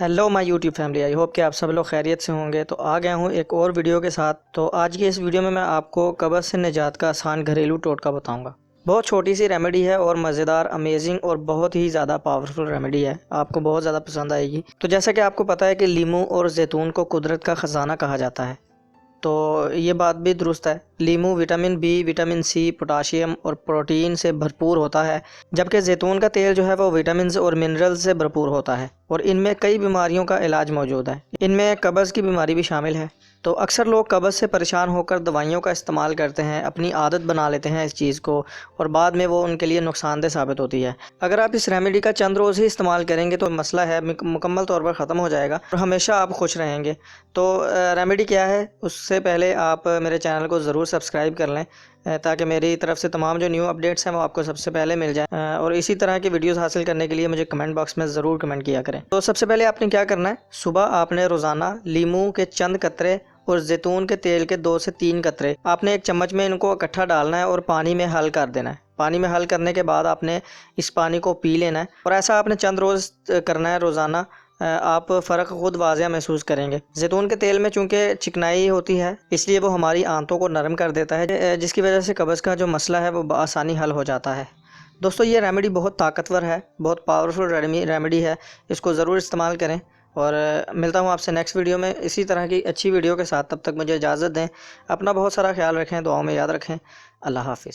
Hello my YouTube family, I hope कि आप सब लोग खैरियत से होंगे। तो आ गया हूँ एक और वीडियो के साथ। तो आज की इस वीडियो में मैं आपको कब्ज़ से निजात का आसान घरेलू टोटका बताऊंगा। बहुत छोटी सी रेमेडी है और मज़ेदार, अमेजिंग और बहुत ही ज़्यादा पावरफुल रेमेडी है। आपको बहुत ज़्यादा पसंद आएगी। तो जैसा कि आपको पता है कि लीमू और जैतून को कुदरत का ख़जाना कहा जाता है, तो ये बात भी दुरुस्त है। लीमू vitamin B, vitamin C, potassium और प्रोटीन से भरपूर होता है, जबकि जैतून का तेल जो है वो विटामिन और मिनरल्स से भरपूर होता है और इनमें कई बीमारियों का इलाज मौजूद है। इनमें कब्ज़ की बीमारी भी शामिल है। तो अक्सर लोग कब्ज़ से परेशान होकर दवाइयों का इस्तेमाल करते हैं, अपनी आदत बना लेते हैं इस चीज़ को, और बाद में वो उनके लिए नुकसानदेह साबित होती है। अगर आप इस रेमेडी का चंद रोज़ ही इस्तेमाल करेंगे तो मसला है मुकम्मल तौर पर ख़त्म हो जाएगा और हमेशा आप खुश रहेंगे। तो रेमेडी क्या है, उससे पहले आप मेरे चैनल को ज़रूर सब्सक्राइब कर लें ताकि मेरी तरफ से तमाम जो न्यू अपडेट्स हैं वो आपको सबसे पहले मिल जाएं। और इसी तरह की वीडियोस हासिल करने के लिए मुझे कमेंट बॉक्स में ज़रूर कमेंट किया करें। तो सबसे पहले आपने क्या करना है, सुबह आपने रोज़ाना लीमू के चंद कतरे और जैतून के तेल के 2 से 3 कतरे आपने एक चम्मच में इनको इकट्ठा डालना है और पानी में हल कर देना है। पानी में हल करने के बाद आपने इस पानी को पी लेना है और ऐसा आपने चंद रोज़ करना है रोज़ाना। आप फ़र्क खुद वाज़िया महसूस करेंगे। जैतून के तेल में चूँकि चिकनाई होती है, इसलिए वो हमारी आंतों को नरम कर देता है, जिसकी वजह से कब्ज़ का जो मसला है वो आसानी हल हो जाता है। दोस्तों, ये रेमेडी बहुत ताकतवर है, बहुत पावरफुल रेमेडी है। इसको ज़रूर इस्तेमाल करें और मिलता हूँ आपसे नेक्स्ट वीडियो में इसी तरह की अच्छी वीडियो के साथ। तब तक मुझे इजाज़त दें। अपना बहुत सारा ख्याल रखें, दुआओं में याद रखें। अल्लाह हाफ़िज़।